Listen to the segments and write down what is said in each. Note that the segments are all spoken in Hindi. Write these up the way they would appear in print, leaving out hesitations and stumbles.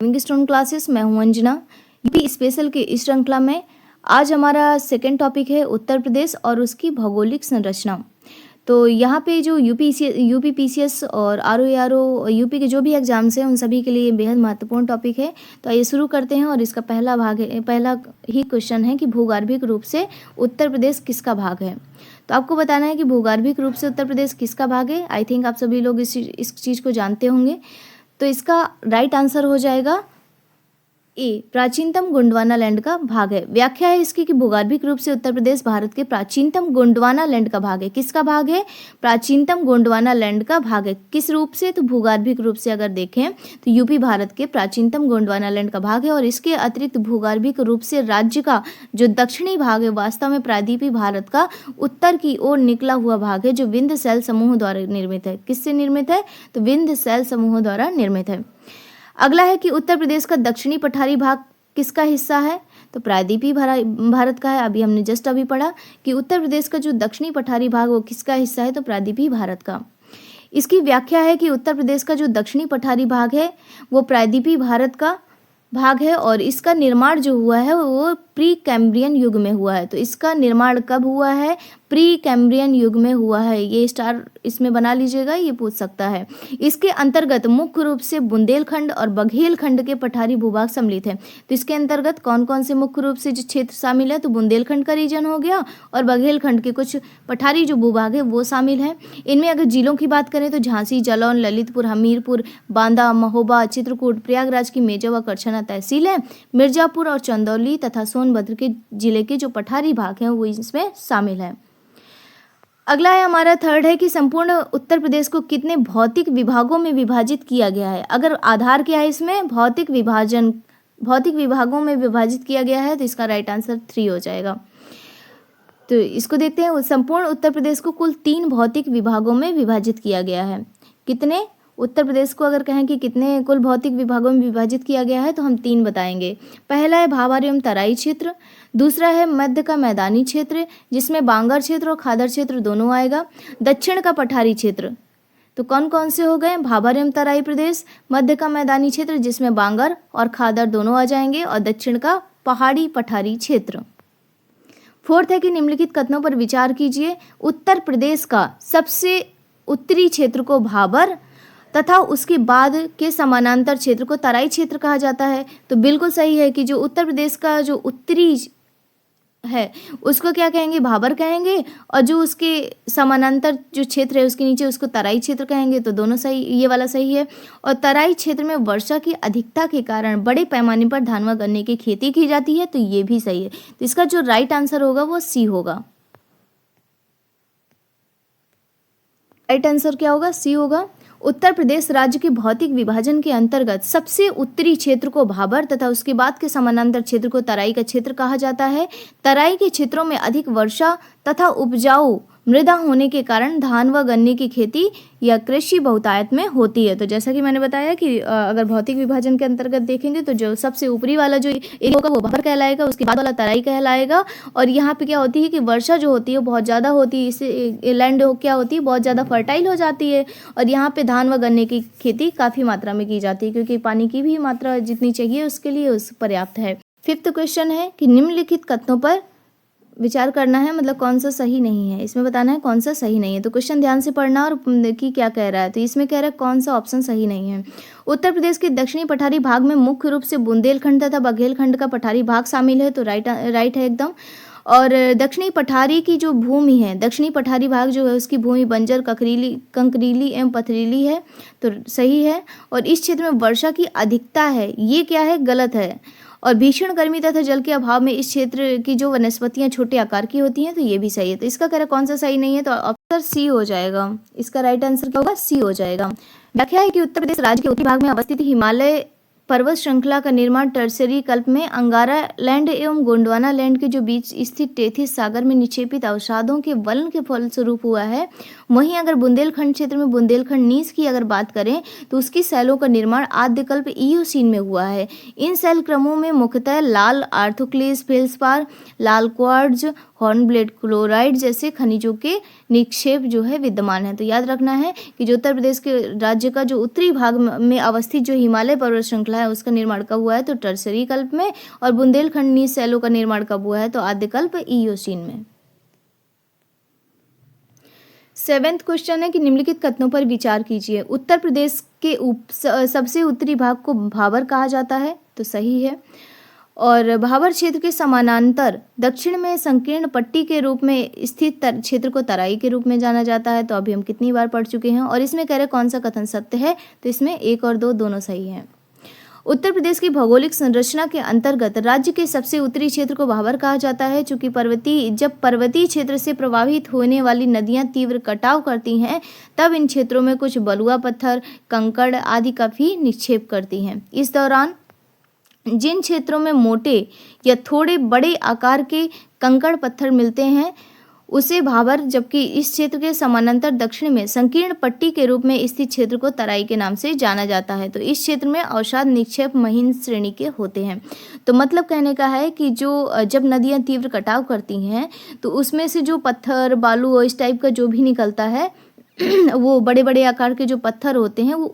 Living stone classes. मैं हूं अंजना। यूपी स्पेशल के इस श्रृंखला में आज हमारा सेकंड टॉपिक है उत्तर प्रदेश और उसकी भौगोलिक संरचना। तो यहाँ पे जो यूपी पीसीएस और आरओ यूपी के जो भी एग्जाम्स हैं उन सभी के लिए बेहद महत्वपूर्ण टॉपिक है। तो आइए शुरू करते हैं और इसका पहला ही क्वेश्चन है कि भूगर्भिक रूप से उत्तर प्रदेश किसका भाग है। तो आपको बताना है कि भूगर्भिक रूप से उत्तर प्रदेश किसका भाग है। आई थिंक आप सभी लोग इस चीज़ को जानते होंगे। तो इसका राइट आंसर हो जाएगा ए, प्राचीनतम गोंडवाना लैंड का भाग है। व्याख्या है इसकी कि भूगर्भिक रूप से उत्तर प्रदेश भारत के प्राचीनतम गोंडवाना लैंड का भाग है। किसका भाग है? प्राचीनतम गोंडवाना लैंड का भाग है। किस रूप से? तो भूगर्भिक रूप से अगर देखें तो यूपी भारत के प्राचीनतम गोंडवाना लैंड का भाग है। और इसके अतिरिक्त भूगर्भिक रूप से राज्य का जो दक्षिणी भाग है वास्तव में प्रायद्वीपीय भारत का उत्तर की ओर निकला हुआ भाग है, जो विंध्य शैल समूह द्वारा निर्मित है। किससे निर्मित है? तो विंध्य शैल समूह द्वारा निर्मित है। अगला है कि उत्तर प्रदेश का दक्षिणी पठारी भाग किसका हिस्सा है? तो प्रायद्वीपीय भारत का है। अभी जस्ट पढ़ा कि उत्तर प्रदेश का जो दक्षिणी पठारी भाग वो किसका हिस्सा है? तो प्रायद्वीपीय भारत का। इसकी व्याख्या है कि उत्तर प्रदेश का जो दक्षिणी पठारी भाग है वो प्रायद्वीपीय भारत का भाग है और इसका निर्माण जो हुआ है वो प्री कैम्ब्रियन युग में हुआ है। तो इसका निर्माण कब हुआ है? प्री कैम्ब्रियन युग में हुआ है। ये स्टार इसमें बना लीजिएगा, ये पूछ सकता है। इसके अंतर्गत मुख्य रूप से बुंदेलखंड और बघेलखंड के पठारी भूभाग सम्मिलित है। तो इसके अंतर्गत कौन कौन से मुख्य रूप से जो क्षेत्र शामिल है? तो बुंदेलखंड का रीजन हो गया और बघेलखंड के कुछ पठारी जो भूभाग है वो शामिल है। इनमें अगर जिलों की बात करें तो झांसी, जालौन, ललितपुर, हमीरपुर, बांदा, महोबा, चित्रकूट, प्रयागराज की मेजा व करछना तहसील है, मिर्जापुर और चंदौली तथा सोनभद्र के जिले के जो पठारी भाग हैं वो इसमें शामिल है। अगला है हमारा थर्ड है कि संपूर्ण उत्तर प्रदेश को कितने भौतिक विभागों में विभाजित किया गया है। अगर आधार क्या है इसमें? भौतिक विभागों में विभाजित किया गया है। तो इसका राइट आंसर 3 हो जाएगा। तो इसको देखते हैं। संपूर्ण उत्तर प्रदेश को कुल 3 भौतिक विभागों में विभाजित किया गया है। कितने? उत्तर प्रदेश को अगर कहें कि कितने कुल भौतिक विभागों में विभाजित किया गया है तो हम 3 बताएंगे। पहला है भाबर एवं तराई क्षेत्र, दूसरा है मध्य का मैदानी क्षेत्र जिसमें बांगर क्षेत्र और खादर क्षेत्र दोनों आएगा, दक्षिण का पठारी क्षेत्र। तो कौन कौन से हो गए? भाबर एवं तराई प्रदेश, मध्य का मैदानी क्षेत्र जिसमें बांगर और खादर दोनों आ जाएंगे और दक्षिण का पहाड़ी पठारी क्षेत्र। फोर्थ है कि निम्नलिखित कथनों पर विचार कीजिए। उत्तर प्रदेश का सबसे उत्तरी क्षेत्र को भाबर तथा उसके बाद के समानांतर क्षेत्र को तराई क्षेत्र कहा जाता है। तो बिल्कुल सही है कि जो उत्तर प्रदेश का जो उत्तरी है उसको क्या कहेंगे? भाबर कहेंगे और जो उसके समानांतर जो क्षेत्र है उसके नीचे उसको तराई क्षेत्र कहेंगे। तो दोनों सही, ये वाला सही है। और तराई क्षेत्र में वर्षा की अधिकता के कारण बड़े पैमाने पर धान व गन्ने की खेती की जाती है। तो ये भी सही है। तो इसका जो राइट आंसर होगा वो सी होगा। राइट आंसर क्या होगा? सी होगा। उत्तर प्रदेश राज्य के भौतिक विभाजन के अंतर्गत सबसे उत्तरी क्षेत्र को भाबर तथा उसके बाद के समानांतर क्षेत्र को तराई का क्षेत्र कहा जाता है। तराई के क्षेत्रों में अधिक वर्षा तथा उपजाऊ मृदा होने के कारण धान व गन्ने की खेती या कृषि बहुतायत में होती है। तो जैसा कि मैंने बताया कि अगर भौतिक विभाजन के अंतर्गत देखेंगे तो जो सबसे ऊपरी वाला जो एरिया होगा वो भाबर कहलाएगा, उसके बाद वाला तराई कहलाएगा। और यहाँ पे क्या होती है कि वर्षा जो होती है बहुत ज़्यादा होती है, इससे लैंड क्या होती है? बहुत ज़्यादा फर्टाइल हो जाती है और यहाँ पे धान व गन्ने की खेती काफ़ी मात्रा में की जाती है क्योंकि पानी की भी मात्रा जितनी चाहिए उसके लिए उस पर्याप्त है। फिफ्थ क्वेश्चन है कि निम्नलिखित कथनों पर विचार करना है, मतलब कौन सा सही नहीं है। इसमें बताना है कौन सा सही नहीं है। तो क्वेश्चन ध्यान से पढ़ना और कि क्या कह रहा है। तो इसमें कह रहा है कौन सा ऑप्शन सही नहीं है। उत्तर प्रदेश के दक्षिणी पठारी भाग में मुख्य रूप से बुंदेलखंड तथा बघेलखंड का पठारी भाग शामिल है। तो राइट है एकदम। और दक्षिणी पठारी की जो भूमि है, दक्षिणी पठारी भाग जो है उसकी भूमि बंजर, कंकरीली एवं पथरीली है। तो सही है। और इस क्षेत्र में वर्षा की अधिकता है, ये क्या है? गलत है। और भीषण गर्मी तथा जल के अभाव में इस क्षेत्र की जो वनस्पतियां छोटे आकार की होती हैं। तो ये भी सही है। तो इसका कह रहा कौन सा सही नहीं है? तो ऑप्शन सी हो जाएगा। इसका राइट आंसर क्या होगा? सी हो जाएगा। व्याख्या है कि उत्तर प्रदेश राज्य के उत्तरी भाग में अवस्थित हिमालय पर्वत श्रृंखला का निर्माण टर्शरी कल्प में अंगारा लैंड एवं गोंडवाना लैंड के जो बीच स्थित टेथिस सागर में निक्षेपित अवसादों के वलन के फलस्वरूप हुआ है। वहीं अगर बुंदेलखंड क्षेत्र में बुंदेलखंड नीस की अगर बात करें तो उसकी शैलों का निर्माण आद्यकल्प इयोसीन में हुआ है। इन शैल क्रमों में मुख्यतः लाल आर्थोक्लेस फेल्सपार, लाल क्वार्ट्ज, हॉर्नब्लेड क्लोराइड जैसे खनिजों के निक्षेप जो है विद्यमान है। तो याद रखना है कि जो उत्तर प्रदेश के राज्य का जो उत्तरी भाग में अवस्थित जो हिमालय पर्वत श्रृंखला है उसका निर्माण कब हुआ है तो टर्सरी कल्प में, और बुंदेलखंड नीस शैलों का निर्माण कब हुआ है तो आद्यकल्प इयोसीन में। 7वां क्वेश्चन है कि निम्नलिखित कथनों पर विचार कीजिए। उत्तर प्रदेश के सबसे उत्तरी भाग को भाबर कहा जाता है, तो सही है। और भाबर क्षेत्र के समानांतर दक्षिण में संकीर्ण पट्टी के रूप में स्थित क्षेत्र को तराई के रूप में जाना जाता है। तो अभी हम कितनी बार पढ़ चुके हैं। और इसमें कह रहे कौन सा कथन सत्य है, तो इसमें 1 और 2 दोनों सही हैं। उत्तर प्रदेश की भौगोलिक संरचना के अंतर्गत राज्य के सबसे उत्तरी क्षेत्र को भाबर कहा जाता है, चूंकि पर्वतीय क्षेत्र से प्रभावित होने वाली नदियां तीव्र कटाव करती हैं, तब इन क्षेत्रों में कुछ बलुआ पत्थर, कंकड़ आदि का भी निक्षेप करती हैं। इस दौरान जिन क्षेत्रों में मोटे या थोड़े बड़े आकार के कंकड़ पत्थर मिलते हैं उसे भाबर, जबकि इस क्षेत्र के समानांतर दक्षिण में संकीर्ण पट्टी के रूप में स्थित क्षेत्र को तराई के नाम से जाना जाता है। तो इस क्षेत्र में अवसाद निक्षेप महीन श्रेणी के होते हैं। तो मतलब कहने का है कि जो जब नदियां तीव्र कटाव करती हैं तो उसमें से जो पत्थर, बालू और इस टाइप का जो भी निकलता है वो बड़े बड़े आकार के जो पत्थर होते हैं वो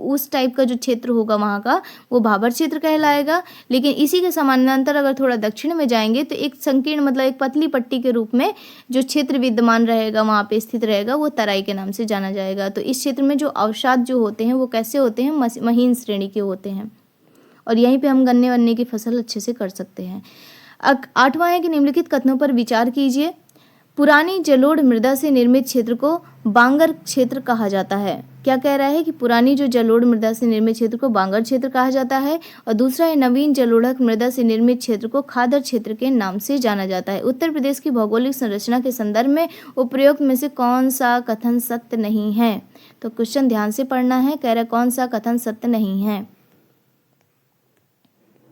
उस टाइप का जो क्षेत्र होगा वहाँ का वो भाबर क्षेत्र कहलाएगा। लेकिन इसी के समानांतर अगर थोड़ा दक्षिण में जाएंगे तो एक संकीर्ण मतलब एक पतली पट्टी के रूप में जो क्षेत्र विद्यमान रहेगा वहाँ पे स्थित रहेगा वो तराई के नाम से जाना जाएगा। तो इस क्षेत्र में जो अवसाद जो होते हैं वो कैसे होते हैं, महीन श्रेणी के होते हैं, और यहीं पर हम गन्ने वन्ने की फसल अच्छे से कर सकते हैं। 8वां है कि निम्नलिखित कथनों पर विचार कीजिए। पुरानी जलोढ़ मृदा से निर्मित क्षेत्र को बांगर क्षेत्र कहा जाता है। क्या कह रहा है कि पुरानी जो जलोढ़ मृदा से निर्मित क्षेत्र को बांगर क्षेत्र कहा जाता है, और दूसरा है नवीन जलोढ़क मृदा से निर्मित क्षेत्र को खादर क्षेत्र के नाम से जाना जाता है। उत्तर प्रदेश की भौगोलिक संरचना के संदर्भ में उपयुक्त में से कौन सा कथन सत्य नहीं है। तो क्वेश्चन ध्यान से पढ़ना है। कह रहा है कौन सा कथन सत्य नहीं है,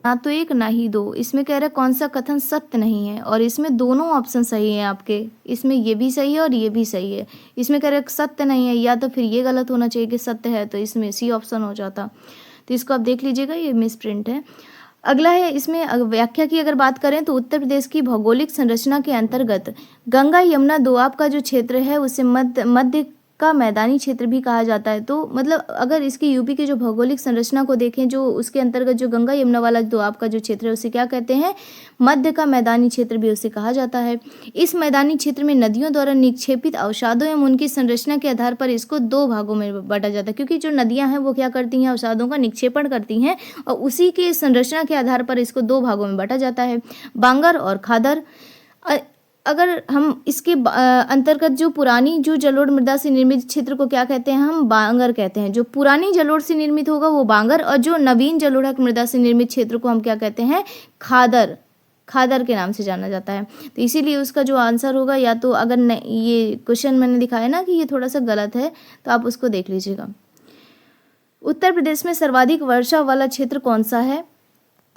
ना तो 1 ना ही 2। इसमें कह रहा है कौन सा कथन सत्य नहीं है, और इसमें दोनों ऑप्शन सही हैं आपके। इसमें ये भी सही है और ये भी सही है। इसमें कह रहा है सत्य नहीं है, या तो फिर ये गलत होना चाहिए कि सत्य है, तो इसमें सी ऑप्शन हो जाता। तो इसको आप देख लीजिएगा, ये मिस प्रिंट है। अगला है, इसमें व्याख्या की अगर बात करें तो उत्तर प्रदेश की भौगोलिक संरचना के अंतर्गत गंगा यमुना दोआब का जो क्षेत्र है उसे मध्य का मैदानी क्षेत्र भी कहा जाता है। तो मतलब अगर इसकी यूपी की जो भौगोलिक संरचना को देखें, जो उसके अंतर्गत जो गंगा यमुना वाला दोआब का जो क्षेत्र है उसे क्या कहते हैं, मध्य का मैदानी क्षेत्र भी उसे कहा जाता है। इस मैदानी क्षेत्र में नदियों द्वारा निक्षेपित अवसादों एवं उनकी संरचना के आधार पर इसको 2 भागों में बांटा जाता है, क्योंकि जो नदियां हैं वो क्या करती हैं, अवसादों का निक्षेपण करती हैं, और उसी के संरचना के आधार पर इसको 2 भागों में बांटा जाता है, बांगर और खादर। अगर हम इसके अंतर्गत जो पुरानी जो जलोढ़ मृदा से निर्मित क्षेत्र को क्या कहते हैं, हम बांगर कहते हैं। जो पुरानी जलोढ़ से निर्मित होगा वो बांगर, और जो नवीन जलोढ़क मृदा से निर्मित क्षेत्र को हम क्या कहते हैं, खादर। खादर के नाम से जाना जाता है। तो इसीलिए उसका जो आंसर होगा, या तो अगर ये क्वेश्चन मैंने दिखाया ना कि ये थोड़ा सा गलत है तो आप उसको देख लीजिएगा। उत्तर प्रदेश में सर्वाधिक वर्षा वाला क्षेत्र कौन सा है,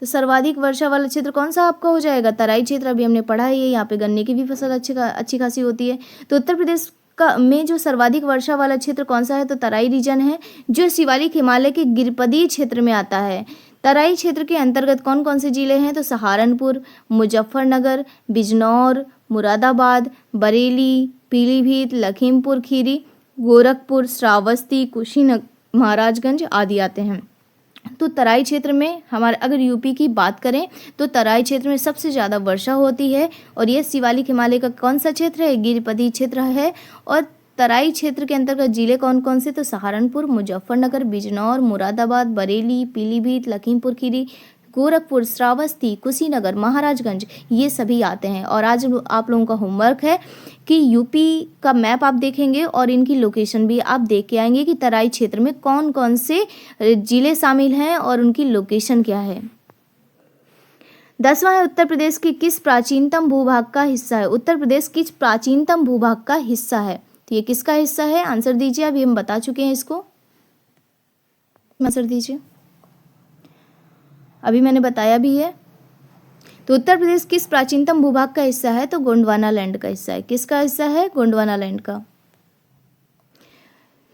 तो सर्वाधिक वर्षा वाला क्षेत्र कौन सा आपका हो जाएगा, तराई क्षेत्र। अभी हमने पढ़ा है ये, यहाँ पे गन्ने की भी फसल अच्छी खासी होती है। तो उत्तर प्रदेश में जो सर्वाधिक वर्षा वाला क्षेत्र कौन सा है, तो तराई रीजन है, जो शिवालिक हिमालय के गिरिपदीय क्षेत्र में आता है। तराई क्षेत्र के अंतर्गत कौन कौन से जिले हैं, तो सहारनपुर, मुजफ्फरनगर, बिजनौर, मुरादाबाद, बरेली, पीलीभीत, लखीमपुर खीरी, गोरखपुर, श्रावस्ती, कुशीनगर, महाराजगंज आदि आते हैं। तो तराई क्षेत्र में हमारे अगर यूपी की बात करें तो तराई क्षेत्र में सबसे ज़्यादा वर्षा होती है, और ये शिवालिक हिमालय का कौन सा क्षेत्र है, गिरिपदीय क्षेत्र है। और तराई क्षेत्र के अंतर्गत जिले कौन कौन से, तो सहारनपुर, मुजफ्फरनगर, बिजनौर, मुरादाबाद, बरेली, पीलीभीत, लखीमपुर खीरी, गोरखपुर, श्रावस्ती, कुशीनगर, महाराजगंज, ये सभी आते हैं। और आज आप लोगों का होमवर्क है कि यूपी का मैप आप देखेंगे और इनकी लोकेशन भी आप देख के आएंगे कि तराई क्षेत्र में कौन कौन से जिले शामिल हैं और उनकी लोकेशन क्या है। 10वां है, उत्तर प्रदेश के किस प्राचीनतम भूभाग का हिस्सा है। उत्तर प्रदेश किस प्राचीनतम भूभाग का हिस्सा है, तो ये किसका हिस्सा है, आंसर दीजिए। अभी हम बता चुके हैं इसको, आंसर दीजिए, अभी मैंने बताया भी है। तो उत्तर प्रदेश किस प्राचीनतम भूभाग का हिस्सा है, तो गोंडवाना लैंड का हिस्सा है। किसका हिस्सा है, गोंडवाना लैंड का।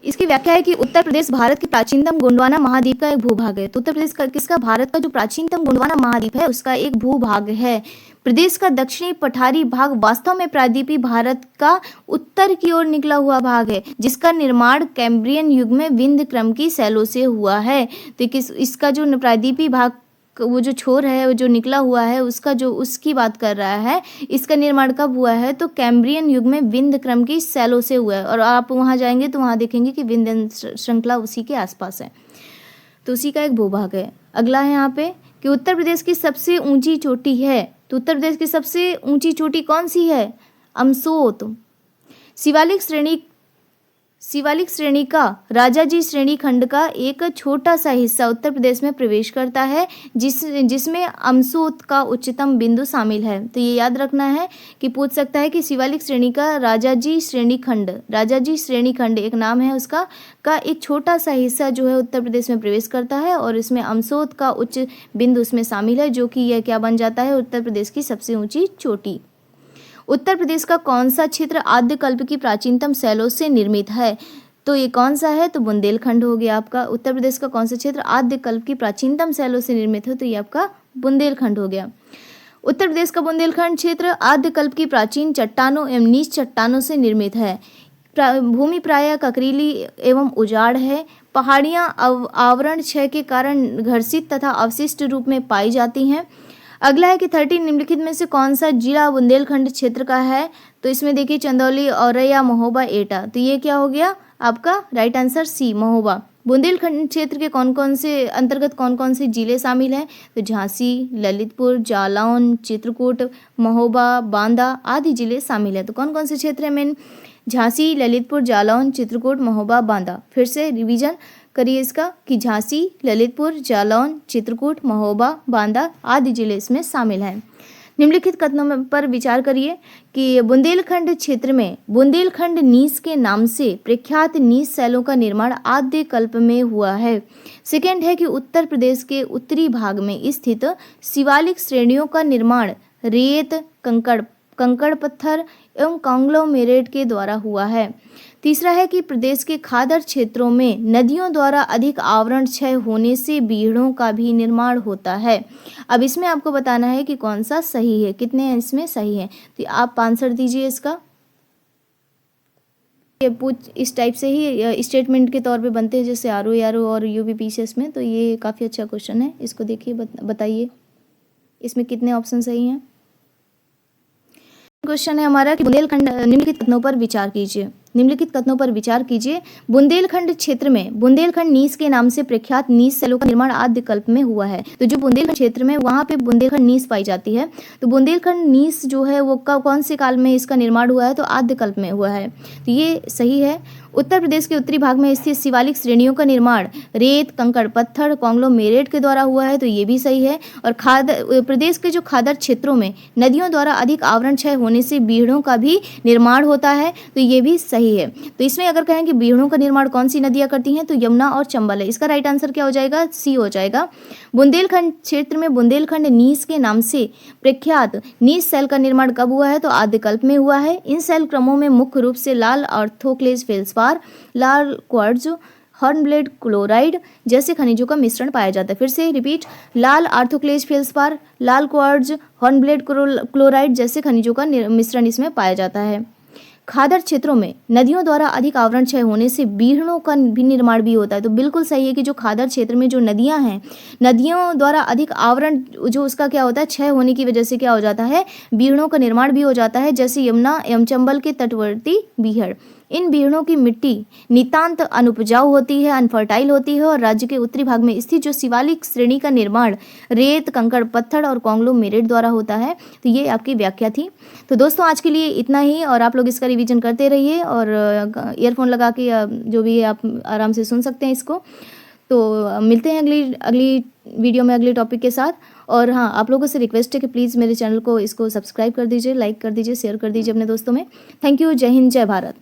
इसकी व्याख्या है कि उत्तर प्रदेश भारत के प्राचीनतम गोंडवाना महाद्वीप का एक भूभाग है। तो उत्तर प्रदेश का किसका, भारत का जो प्राचीनतम गोंडवाना महाद्वीप है उसका एक भूभाग है। प्रदेश का दक्षिणी पठारी भाग वास्तव में प्रायद्वीपीय भारत का उत्तर की ओर निकला हुआ भाग है, जिसका निर्माण कैम्ब्रियन युग में विंध्य क्रम की शैलों से हुआ है। तो इसका जो प्रायद्वीपीय भाग, वो जो छोर है, वो जो निकला हुआ है, उसका जो उसकी बात कर रहा है, इसका निर्माण कब हुआ है, तो कैम्ब्रियन युग में विंध्य क्रम की शैलों से हुआ है। और आप वहाँ जाएंगे तो वहाँ देखेंगे कि विंध्य श्रृंखला उसी के आसपास है, तो उसी का एक भूभाग है। अगला है यहाँ पे कि उत्तर प्रदेश की सबसे ऊंची चोटी है। तो उत्तर प्रदेश की सबसे ऊंची चोटी कौन सी है, अमसोत। शिवालिक श्रेणी का राजाजी श्रेणी खंड का एक छोटा सा हिस्सा उत्तर प्रदेश में प्रवेश करता है, जिसमें अमसोत का उच्चतम बिंदु शामिल है। तो ये याद रखना है कि पूछ सकता है कि शिवालिक श्रेणी का राजाजी श्रेणी खंड एक नाम है उसका, का एक छोटा सा हिस्सा जो है उत्तर प्रदेश में प्रवेश करता है, और इसमें अमसोत का उच्च बिंदु उसमें शामिल है, जो कि यह क्या बन जाता है, उत्तर प्रदेश की सबसे ऊंची चोटी। उत्तर प्रदेश का कौन सा क्षेत्र आद्यकल्प की प्राचीनतम शैलों से निर्मित है, तो ये कौन सा है, तो बुंदेलखंड हो गया आपका। उत्तर प्रदेश का कौन सा क्षेत्र आद्यकल्प की प्राचीनतम शैलों से निर्मित है, तो ये आपका बुंदेलखंड हो गया। उत्तर प्रदेश का बुंदेलखंड क्षेत्र आद्यकल्प की प्राचीन चट्टानों एवं नीच चट्टानों से निर्मित है। भूमि प्रायः ककरीली एवं उजाड़ है। पहाड़ियाँ आवरण क्षय के कारण घर्षित तथा अवशिष्ट रूप में पाई जाती हैं। अगला है कि 13 निम्नलिखित में से कौन सा जिला बुंदेलखंड क्षेत्र का है, तो इसमें देखिए चंदौली, औरैया, महोबा, एटा। तो ये क्या हो गया आपका right answer C, Mahoba. Bundelkhand क्षेत्र के कौन कौन से अंतर्गत कौन कौन से जिले शामिल हैं, तो झांसी, ललितपुर, जालौन, चित्रकूट, महोबा, बांदा आदि जिले शामिल हैं। तो कौन कौन से क्षेत्र है मेन, झांसी, ललितपुर, जालौन, चित्रकूट, महोबा, बांदा। फिर से रिवीजन करिए इसका कि झांसी, ललितपुर, जालौन, चित्रकूट, महोबा, बांदा आदि जिले इसमें शामिल हैं। निम्नलिखित कथनों पर विचार करिए कि बुंदेलखंड क्षेत्र में बुंदेलखंड नीस के नाम से प्रख्यात नीस शैलों का निर्माण आद्य कल्प में हुआ है। सेकेंड है कि उत्तर प्रदेश के उत्तरी भाग में स्थित शिवालिक श्रेणियों का निर्माण रेत, कंकड़ पत्थर एवं कांग्लोमेरेट के द्वारा हुआ है। तीसरा है कि प्रदेश के खादर क्षेत्रों में नदियों द्वारा अधिक आवरण क्षय होने से बीहड़ों का भी निर्माण होता है। अब इसमें आपको बताना है कि कौन सा सही है, कितने इसमें सही है, तो आप आंसर दीजिए इसका। ये पूछ इस टाइप से ही स्टेटमेंट के तौर पे बनते हैं, जैसे आरओ और यूपीपीसीएस में। तो ये काफ़ी अच्छा क्वेश्चन है, इसको देखिए, बताइए इसमें कितने ऑप्शन सही हैं। क्वेश्चन है हमारा कि बुंदेलखंड निम्नलिखित कथनों पर विचार कीजिए। बुंदेलखंड क्षेत्र में बुंदेलखंड नीस के नाम से प्रख्यात नीस शैलों का निर्माण आद्य कल्प में हुआ है। तो जो बुंदेलखंड क्षेत्र में वहाँ पे बुंदेलखंड नीस पाई जाती है। तो बुंदेलखंड नीस जो है वो कौन से काल में इसका निर्माण हुआ है, तो आद्य कल्प में हुआ है। तो ये सही है। उत्तर प्रदेश के उत्तरी भाग में स्थित शिवालिक श्रेणियों का निर्माण रेत, कंकड़ पत्थर, कांग्लोमेरेट के द्वारा हुआ है। तो ये भी सही है। और प्रदेश के जो खादर क्षेत्रों में नदियों द्वारा अधिक आवरण क्षय होने से बीहड़ों का भी निर्माण होता है। तो ये भी सही है। तो इसमें अगर कहें कि बीहड़ों का निर्माण कौन सी नदियां करती हैं, तो यमुना और चंबल है। इसका राइट आंसर क्या हो जाएगा, सी हो जाएगा। बुंदेलखंड क्षेत्र में बुंदेलखंड नीस के नाम से प्रख्यात नीस शैल का निर्माण कब हुआ है, तो आद्यकल्प में हुआ है। इन शैल क्रमों में मुख्य रूप से लाल ऑर्थोक्लेज फेल्सपार, लाल क्वार्ट्ज, हॉर्नब्लेड क्लोराइड जैसे खनिजों का मिश्रण पाया जाता है। फिर से रिपीट, लाल ऑर्थोक्लेज फेल्सपार, लाल क्वार्ट्ज, हॉर्नब्लेड क्लोराइड जैसे खनिजों का मिश्रण इसमें पाया जाता है। खादर क्षेत्रों में नदियों द्वारा अधिक आवरण क्षय होने से बीहड़ों का भी निर्माण भी होता है। तो बिल्कुल सही है कि जो खादर क्षेत्र में जो नदियां हैं, नदियों द्वारा अधिक आवरण जो उसका क्या होता है, क्षय होने की वजह से क्या हो जाता है, बीहड़ों का निर्माण भी हो जाता है। जैसे यमुना एवं चंबल के तटवर्ती बीहड़, इन बीहड़ों की मिट्टी नितांत अनुपजाऊ होती है, अनफर्टाइल होती है। और राज्य के उत्तरी भाग में स्थित जो शिवालिक श्रेणी का निर्माण रेत, कंकड़ पत्थर और कांग्लोमेरेट द्वारा होता है। तो ये आपकी व्याख्या थी। तो दोस्तों आज के लिए इतना ही, और आप लोग इसका रिवीजन करते रहिए, और ईयरफोन लगा के जो भी है आप आराम से सुन सकते हैं इसको। तो मिलते हैं अगली वीडियो में अगले टॉपिक के साथ। और हाँ, आप लोगों से रिक्वेस्ट है कि प्लीज़ मेरे चैनल को इसको सब्सक्राइब कर दीजिए, लाइक कर दीजिए, शेयर कर दीजिए अपने दोस्तों में। Thank you. जय हिंद, जय भारत।